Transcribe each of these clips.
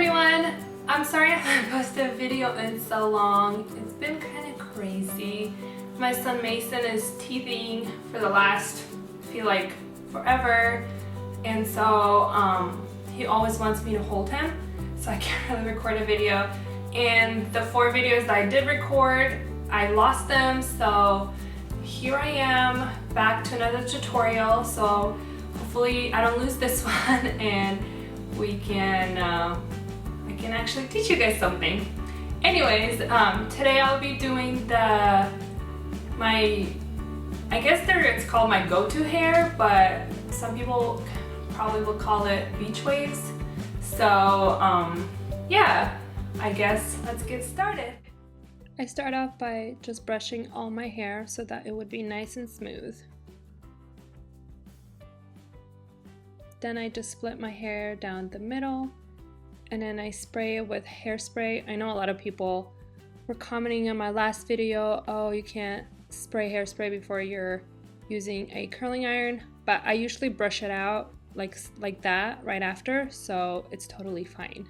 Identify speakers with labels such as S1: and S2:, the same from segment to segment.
S1: everyone! I'm sorry I haven't posted a video in so long. It's been kind of crazy. My son Mason is teething for the last, I feel like, forever. And so he always wants me to hold him, so I can't really record a video. And the 4 videos that I did record, I lost them, so here I am back to another tutorial. So hopefully I don't lose this one and we can I can actually teach you guys something. Anyways, today I'll be doing I guess it's called my go-to hair, but some people probably will call it beach waves. So yeah, I guess let's get started. I start off by just brushing all my hair so that it would be nice and smooth. Then I just split my hair down the middle, and then I spray it with hairspray. I know a lot of people were commenting on my last video, oh, you can't spray hairspray before you're using a curling iron, but I usually brush it out like that right after, so it's totally fine.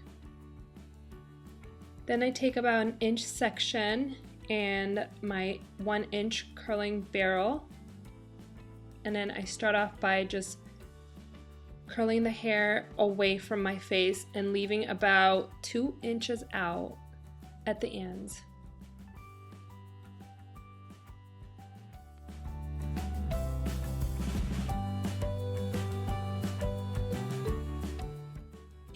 S1: Then I take about an inch section and my 1-inch curling barrel, and then I start off by just curling the hair away from my face and leaving about 2 inches out at the ends.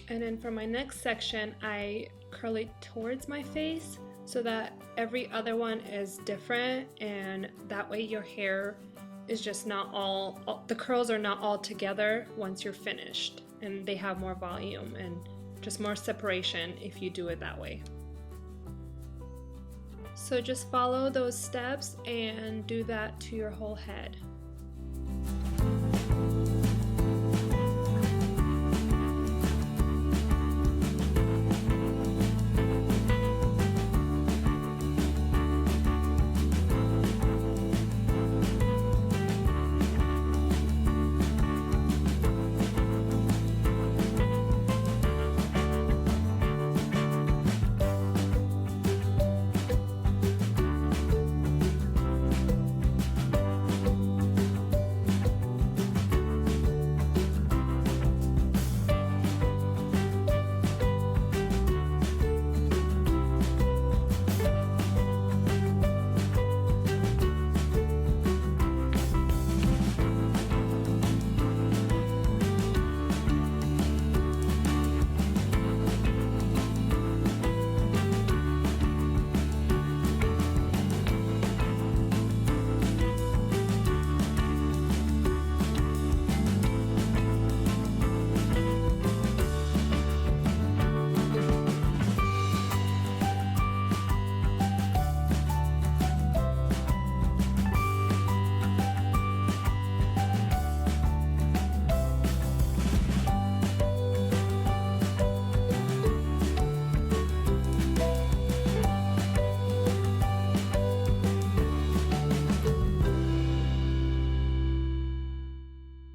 S1: And then for my next section, I curl it towards my face so that every other one is different, and that way your hair is just not all the curls are not all together once you're finished, and they have more volume and just more separation if you do it that way. So just follow those steps and do that to your whole head.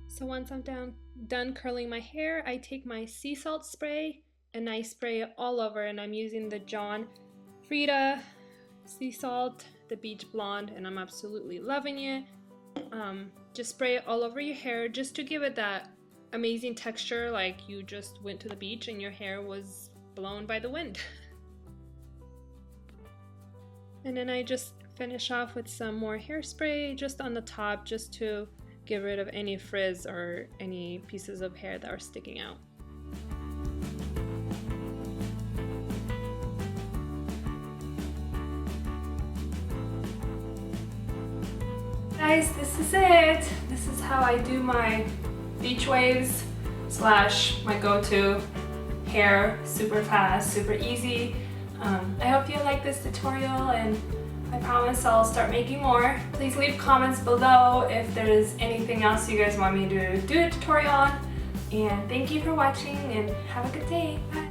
S1: So once I'm done curling my hair, I take my sea salt spray and I spray it all over, and I'm using the John Frieda sea salt, the beach blonde, and I'm absolutely loving it. Just spray it all over your hair just to give it that amazing texture, like you just went to the beach and your hair was blown by the wind. And then I just finish off with some more hairspray just on the top, just to get rid of any frizz or any pieces of hair that are sticking out. Guys, this is it. This is how I do my beach waves / my go-to hair. Super fast, super easy. I hope you like this tutorial, and I promise I'll start making more. Please leave comments below if there's anything else you guys want me to do a tutorial on. And thank you for watching, and have a good day. Bye.